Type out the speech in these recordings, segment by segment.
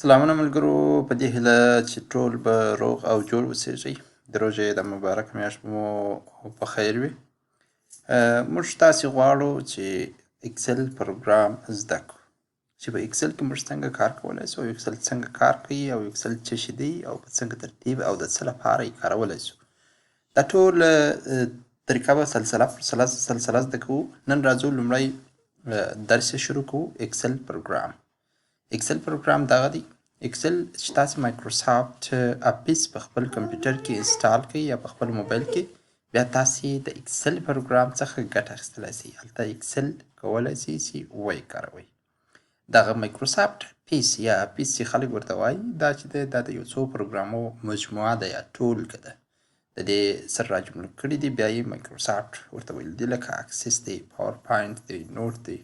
سلامونه ملګرو، په دې هیله چې ټول به روغ او جوړ اوسېږئ. د روژې د مبارک میاشت مو په خیر وي. موږ تاسې غواړو چې اکسل پروګرام زده کړو، چې په اکسل کې موږ څنګه کار کولی سو، اکسل څنګه کار کوي او اکسل څه شی دی او په څنګه ترتیب او د څه لپاره یې کارولی سو. دا ټول طریقه به سلسله زده کوو. نن راځو لومړی درس شروع کوو. اکسل پروګرام دغه دی. اکسل چې تاسې مایکروسافټ اپیس په خپل کمپیوټر کې انسټال کړئ یا په خپل موبایل کې، بیا تاسې د اکسل پروګرام څخه ګټه اخیستلی سئ. هلته اکسل کولی سئ چې ویې کاروئ. دغه مایکروسافټ اپیس یا اپیس چې خلک ورته وایي، دا چې دی دا د یو څو پروګرامو مجموعه ده یا ټولګه ده. د دې سره راجمع کړي دي، بیا یې مایکروسافټ ورته ویل دي، لکه اکسس دی، پاور پاینټ دی، نوټ دی،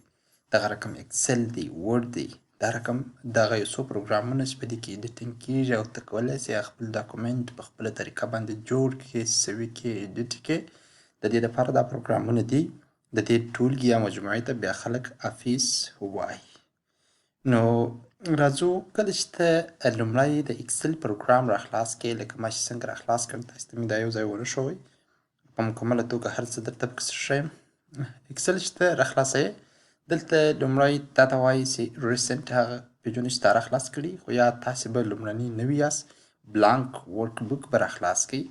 دغه رقم اکسل دی، ورډ دی. دا رقم دغه یو څو پروګرامونه چې په دې کې ایډیټینګ کېږي او ته کولی سې خپل ډاکومنټ په خپله طریقه باندې جوړ کړې، سوي کړې، ایډیټ کړې. د دې دپاره دا پروګرامونه دي. د دې ټولګې یا مجموعې ته بیا خلک افیس وایي. نو راځو، کله چې ته لومړی د اکسل پروګرام راخلاص کړې، لکه ما چې څنګه راخلاص کړم، تاسې ته مې دا یو ځای ونښوئ. په مکمله توګه هر څه درته پکې ښیم. اکسل چې ته راخلاصوې، دلته لومړی تا ته وایي چې ریسنټ هغه پیجونه چې تا راخلاص کړي، خو یا تاسې به لومړني نوي یاست، بلانک ورک بک به راخلاص کړئ،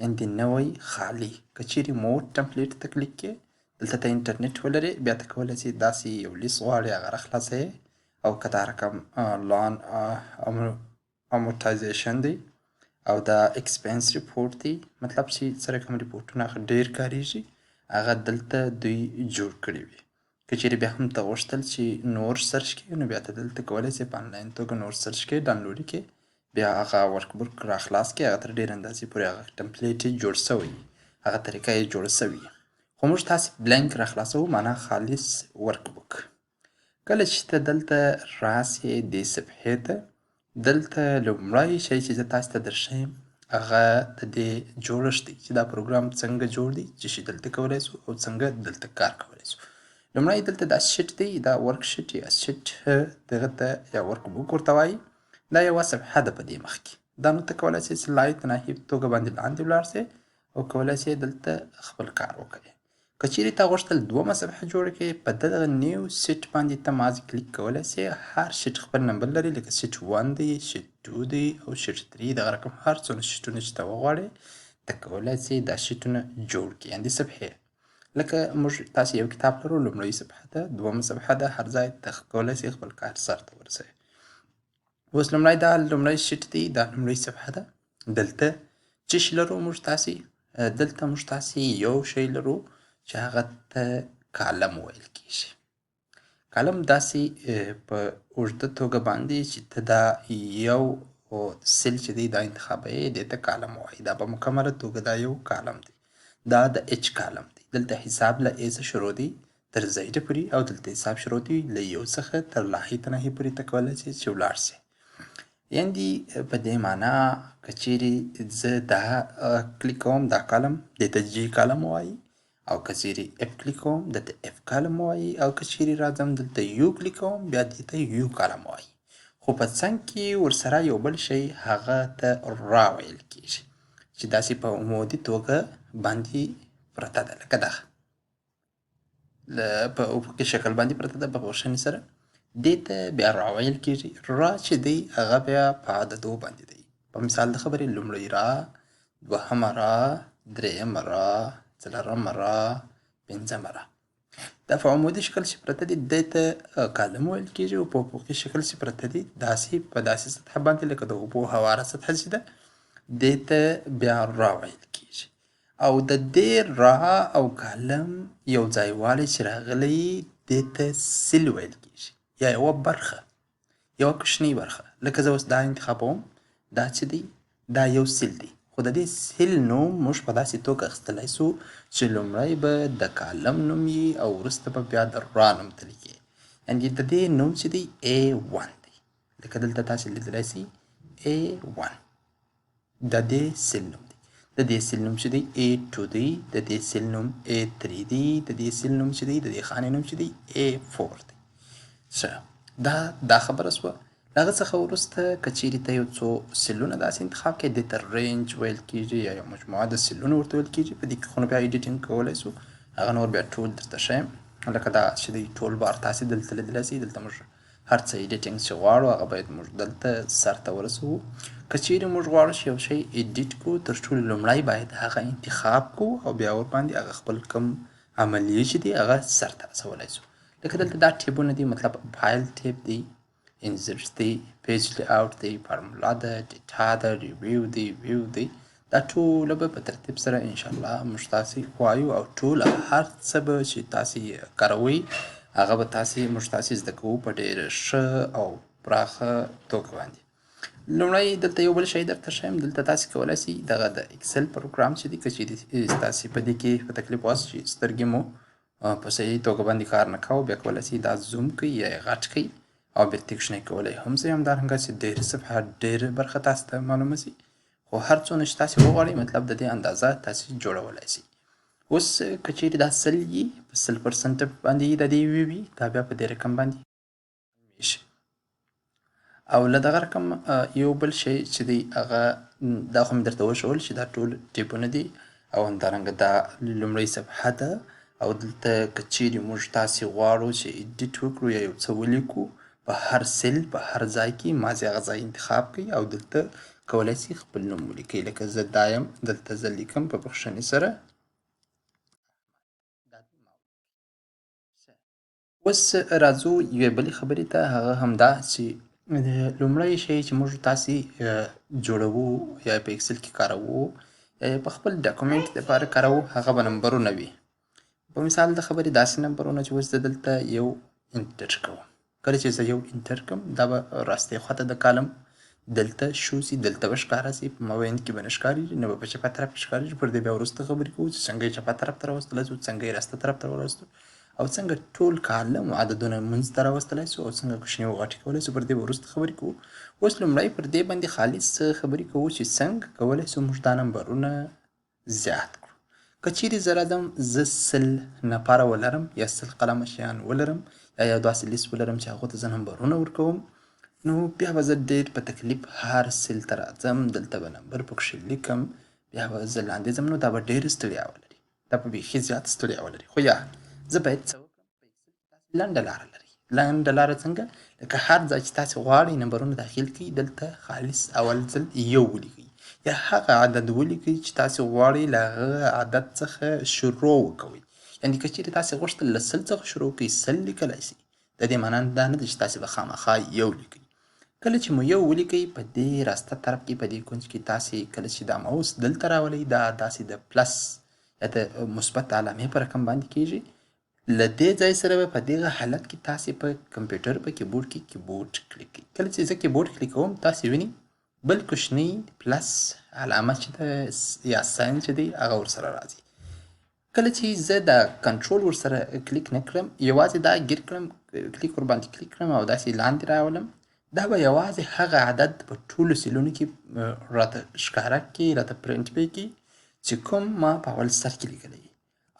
یعنې نوی خالي. که چیرې مور ټمپلیټ ته کلیک کړې، دلته ته انټرنیټ ولرې، بیا ته کولی سې داسې یو لیست غواړې هغه راخلاصوې. او که دا رقم لان امورتایزیشن دی او دا اکسپنس ریپورټ دی، مطلب چې څه رقم ریپورټونه هغه ډېر کاریږي، هغه دلته دوی جوړ کړي وي. که چیرې بیا هم ته غوښتل چې نور سرچ کړې، نو بیا ته دلته کولی سې په انلاین توګه نور سرچ کړې، ډاونلوډ یې کړې، بیا هغه ورک بک راخلاص کړې، هغه تر ډېرې اندازې پورې هغه ټمپلیټ یې جوړ سوی، هغه طریقه یې جوړه سوې. خو موږ تاسې بلینک راخلاصوو، معنا خالص ورک بک. کله چې ته دلته راسې دې صفحې ته، دلته لومړی شی چې زه تاسې ته درښیم هغه د دې جوړښت دی، چې دا پروګرام څنګه جوړ دی، چې شي دلته کولی سو او څنګه دلته کار کولی سو. لومړی دلته دا شیټ دی، دا ورک شیټ یا شیټ دغه ته یا ورک بک ورته وایي. دا یوه صفحه ده په دې مخ کې. دا نو ته کولی سې سلایډ ناحیې په توګه باندې لاندې ولاړ سې او کولی سې دلته خپل کار وکړې. که چیرې تا غوښتل دومه صفحه جوړه کړې، په دغه نیو سیټ باندې ته مازې کلیک کولی سې. هر شیټ خپل نمبر لري، لکه سیټ 1 دی، شیټ 2 دی او شیټ 3. دغه رقم هر څومره شیټونه چې ته وغواړې، ته کولی سې دا شیټونه جوړ کړې، یعنې صفحې. لکه موږ تاسې یو کتاب لرو، لومړۍ صفحه ده، دومه صفحه ده، هر ځای ته کولی سې خپل کار سرته ورسوې. اوس لومړی دا لومړی شیټ دی، دا لومړۍ صفحه ده. دلته څه شي لرو موږ تاسې؟ دلته موږ تاسې یو شی لرو چې هغه ته کالم ویل کېږي. کالم داسې په اوږده توګه باندې چې ته دا یو سیل چې دی دا انتخابوې، دې ته کالم وایي. دا په مکمله توګه دا یو کالم دی. دا د اچ کالم دی. دلته حساب له ا څخه شروع دی تر زیډ پورې، او دلته حساب شروع دی له یو څخه تر لاهې تنهې پورې. ته کولی سې چې ولاړ سې. یعنې په دې معنا که چیرې زه دا کلیک کوم، دا کالم دې ته جی کالم وایي، او که چیرې اف کلیک کوم دلته اف کالم وایي، او که چیرې راځم دلته یو کلیک کوم بیا دې ته یو کالم وایي. خو په څنګ کې ورسره یو بل شی هغه ته را ویل کېږي، چې داسې په عمودي توګه باندې پرته ده، لکه دغه په افقي شکل باندې پرته ده په پوښنې سره. دې ته بیا را ویل کېږي. را چې دی هغه بیا په عددو باندې دی. په مثال د خبرې لومړی را، دوهمه را، درېیمه را، څلورمه را، پنځمه را. دا په عمودي شکل چې پرته دي دې ته کالم ویل کېږي، او په افقي شکل چې پرته دي داسې په داسې سطحه باندې لکه د اوبو هواره سطحه چې ده، دې ته بیا را ویل کېږي. او د دې را او کالم یو ځایوالی چې راغلی، دې ته سیل ویل کېږي، یا یوه برخه، یوه کوچنۍ برخه. لکه زه اوس دا انتخابوم، دا چې دی دا یو سیل دی، خو د دې سیل نوم موږ په داسې توګه اخیستلی سو چې لومړی به د کالم نوم وي او وروسته به بیا د را نوم ته لیکې. یعنې د دې نوم چې دی A1 دی، لکه دلته تاسې لیدلی سئ A1 د دې سیل نوم دی. د دې سیل نوم چې دی A2 دی، د دې سیل نوم A3 دی، د دې سیل نوم چې دی، د دې خانې نوم چې دی A4 دی. ښه، دا خبره سوه. له هغه څخه وروسته که چیرې ته یو څو سلونه داسې انتخاب کړې دې ته رینج ویل کېږي یا یو مجموعه د سلونو ورته ویل کېږي. په دې کې خو نو بیا ایډیټینګ کولی سو. هغه نور بیا ټول درته ښیم لکه دا چې دی ټول بار تاسې دلته لیدلی سئ. دلته موږ هر څه ایډیټینګ چې غواړو هغه باید موږ دلته سرته ورسوو. که چیرې موږ غواړو چې یو شی ایډیټ کړو تر ټولو لومړی باید هغه انتخاب کړو او بیا ورباندې هغه خپل کوم عملیې چې دي هغه سرته رسولی سو. لکه دلته دا ټیبونه دي مطلب فایل ټیب دی، انسرټ دی، پیج لی آوټ دی، فارمولا ده، ډیټا ده، ریویو دی، ویو دی. دا ټوله به په ترتیب سره انشاءالله موږ تاسې وایو او ټوله هر څه به چې تاسې کاروئ هغه به موږ تاسې زده کوو په ډېره ښه او پراخه توګه باندې. لومړی دلته یو بل شی درته ښیم. دلته تاسې کولی سئ دغه د اکسل پروګرام چې دی که چیرې تاسې په دې کې په تکلیف واست چې سترګې مو په صحیح توګه باندې کار نه کوو بیا کولی سئ دا زوم کړئ یا یې غټ کړئ او بیا تکشنی کولی هم سئ. همدارنګه چې ډېرې صفحه ډېره برخه تاسو ته معلومه سي خو هر څونه چې تاسې وغواړئ مطلب د دې اندازه تاسې جوړولی سئ. اوس که چیرې دا 100 وي په 100% باندې د دې وي دا بیا په دې رقم باندې میشي. او له دغه رقم یو بل شی چې دی هغه دا خو مې درته وښول چې دا ټول ټیپونه دي او همدارنګه دا لومړۍ صفحه ده او دلته که چیرې موږ تاسې غواړو چې ایډیټ وکړو یا یو څه ولیکو په هر سیل په هر ځای کې مازې هغه ځای انتخاب کړئ او دلته کولی سئ خپل نوم ولیکئ. لکه زه دا یم دلته زه لیکم په بخښنې سره. اوس راځو یوې بلې خبرې ته هغه همدا چې لومړی شی چې موږ تاسې جوړوو یا په اکسل کې کاروو یا په خپل ډاکومنټ دپاره کاروو هغه به نمبرونه وي. په مثال د خبرې داسې نمبرونه چې اوس زه دلته یو انټر کوم. کله چې زه یو انټر کوم دا به راستۍ خواته د کالم دلته شو سي دلته به ښکاره سي په مابین کې به نه ښکارېږي نه به په چپه طرف کې ښکارېږي. پر دې بیا وروسته خبرې کوو چې څنګه یې چپه طرف ته راوستلی سو څنګه یې راسته طرف ته راوستو او څنګه ټول کالم عددونه منځ ته راوستلی سو او څنګه کوچني او غټې کولی سو. پر دې به وروسته خبرې کوو. اوس لومړی پر دې باندې خالص خبرې کوو چې څنګه کولی سو موږ دا نمبرونه زیات کړو. که چیرې زه راځم زه 100 نفره ولرم یا 100 قلمه شیان ولرم یا یو داسې لیست ولرم چې هغو ته زه نمبرونه ورکوم نو بیا به زه ډېر په تکلیف هر سیل ته راځم دلته به نمبر پکښې لیکم بیا به زه لاندې ځم نو دا به ډېره ستړیا ولري. دا به بیخي زیاته ستړیا ولري. خو یا زه باید څه وکړم په اکسل کې تاسې لنډه لاره لرئ. لنډه لاره څنګه؟ لکه هر ځای چې تاسې غواړئ نمبرونه داخل کړئ دلته خالص اول ځل یو ولیکئ یا هغه عدد ولیکئ چې تاسې غواړئ له هغه عدد څخه شروع وکوئ. یعنې که چیرې تاسې غوښتل له 100 څخه شروع کړئ 100 لیکلی سئ. د دې معنا دا نه ده چې تاسې به خامخا یو لیکئ. کله چې مو یو ولیکئ په دې راسته طرف کې په دې کونج کې تاسې کله چې دا ماوس دلته راولئ دا داسې د پلس یا د مثبت علامې په رقم باندې کېږي. له دې ځای سره به په دغه حالت کې تاسې په کمپیوټر په کیبورډ کې کیبورډ کلیک کړئ. کله چې زه کیبورډ کلیک کوم تاسې وینئ بل کوچنی پلس علامه چې ده یا ساین چې دی هغه ورسره راځي. کله چې زه دا کنټرول ورسره کلیک نه کړم یوازې دا ګیر کړم کلیک ورباندې کلیک کړم او داسې لاندې راولم دا به یوازې هغه عدد په ټولو سیلونو کې راته ښکاره کړي راته پرنټ به کړي چې کوم ما په اول سر کې لیکلی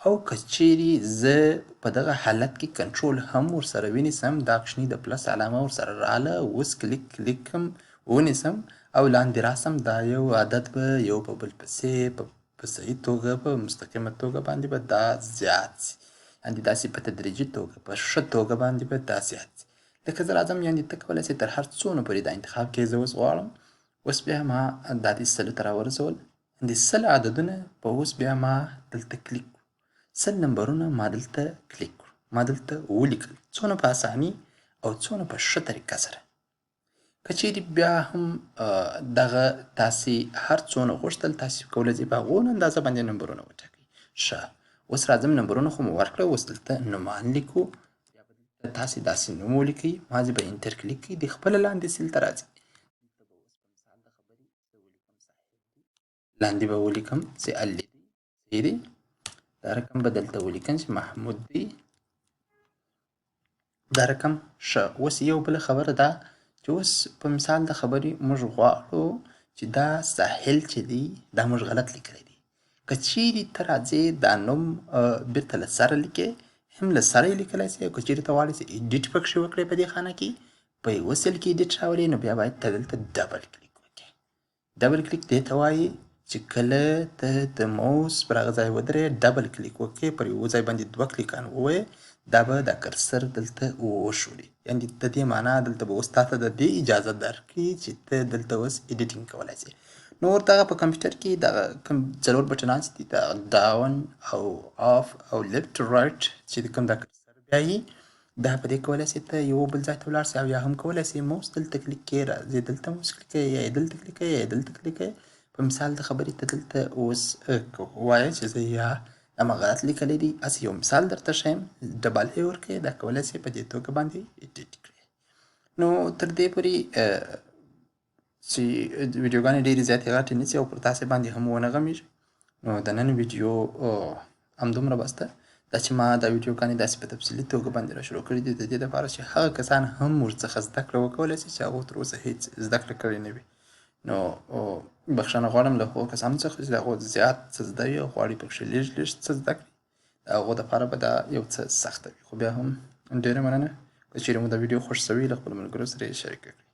او که چیرې زه په دغه حالت کې کنټرول هم ورسره ونیسم دا کوچني د پلس علامه ورسره راغله اوس کلیک کوم ونیسم او لاندې راسم دا یو عدد به یو په بل پسې په صحیح توګه په مستقیمه توګه باندې به دا زیات سي. یعنې داسې په تدریجي توګه په ښه توګه باندې به دا زیات سي. لکه زه راځم یعنې ته کولی سې تر هر څونه پورې دا انتخاب کړې زه اوس غواړم اوس بیا ما دا دې 100 ته راورسول د 100 عددونه په اوس بیا ما دلته کلیک 100 نمبرونه ما دلته کلیک کړو ما دلته ولیکل څونه په اساني او څونه په ښه طریقه سره. که چیرې بیا هم دغه تاسې هر څونه غوښتل تاسې کولی سئ په هغو اندازه باندې نمبرونه وټاکئ. ښه اوس راځم نمبرونه خو مو ورکړه اوس دلته نومان لیکو یا به دلته تاسې داسې نوم ولیکئ مازې به انټر کلیک کړئ د خپله لاندې سیل ته راځئ. دلته به اوس په مثال د خبرې زه ولیکم صاحب دی لاندې به ولیکم چې علي دی صحیح دی دا رقم به دلته ولیکم چې محمود دی دا رقم. ښه اوس یو بله خبره ده چې اوس په مثال د خبرې موږ غواړو چې دا ساحل چې دی دا موږ غلط لیکلی دی. که چیرې ته راځې دا نوم بېرته له سره لیکې هم له سره یې لیکلی سې او که چیرې ته غواړې چې ایډیټ پکښې وکړې په دې خانه کې په یوه سیل کې ایډیټ راولې نو بیا باید ته دلته ډبل کلیک وکړې. ډبل کلیک دې ته وایي چې کله ته د موس پر هغه ځای ودرې ډبل کلیک وکړې پر یوه ځای باندې 2 کلیکان ووایې دا به دا کرسر دلته وشولي، یعنې د دې معنا دلته به اوس تاته د دې اجازه درکړي چې ته دلته اوس ایډیټینګ کولی سې. نو ورته هغه په کمپیوټر کې دغه کوم 4 بټنان چې دي د ډاون او آف او لیفټ رایټ چې کوم دا کرسر بیایي دا په دې کولی سې ته یو بل ځای ته ولاړ سې او یا هم کولی سې موس دلته کلیک کړې راځې دلته موس کلیک کوې یا یې دلته کلیک کوې یا یې دلته کلیک کوې. په مثال د خبرې ته دلته اوس ووایه چې زه یا همه غلط لیکلی دي، هسې یو مثال درته ښیم ډبل یې ورکړې دا کولی سې په دې توګه باندې ایډیټ کړې. نو تر دې پورې چې ویډیوګانې ډېرې زیاتې غټې نیسي او پر تاسې باندې هم ونه غمیږي نو د نن ویډیو همدومره بس ده. دا چې ما دا ویډیوګانې داسې په تفصیلي توګه باندې را شروع کړي دي د دې دپاره چې هغه کسان هم ورڅخه زده کړه وکولی سي چې هغو تر اوسه هېڅ زده کړه کړې نه وي. نو بخښنه غواړم له هغو کسانو څخه چې د هغو زیات څه زده وي او غواړي پکښې لږ لږ څه زده کړي د هغو دپاره به دا یو څه سخته وي، خو بیا هم ډېره مننه که چیرې مو دا ویډیو خوښ سوي له خپلو ملګرو سره یې شریکه کړئ.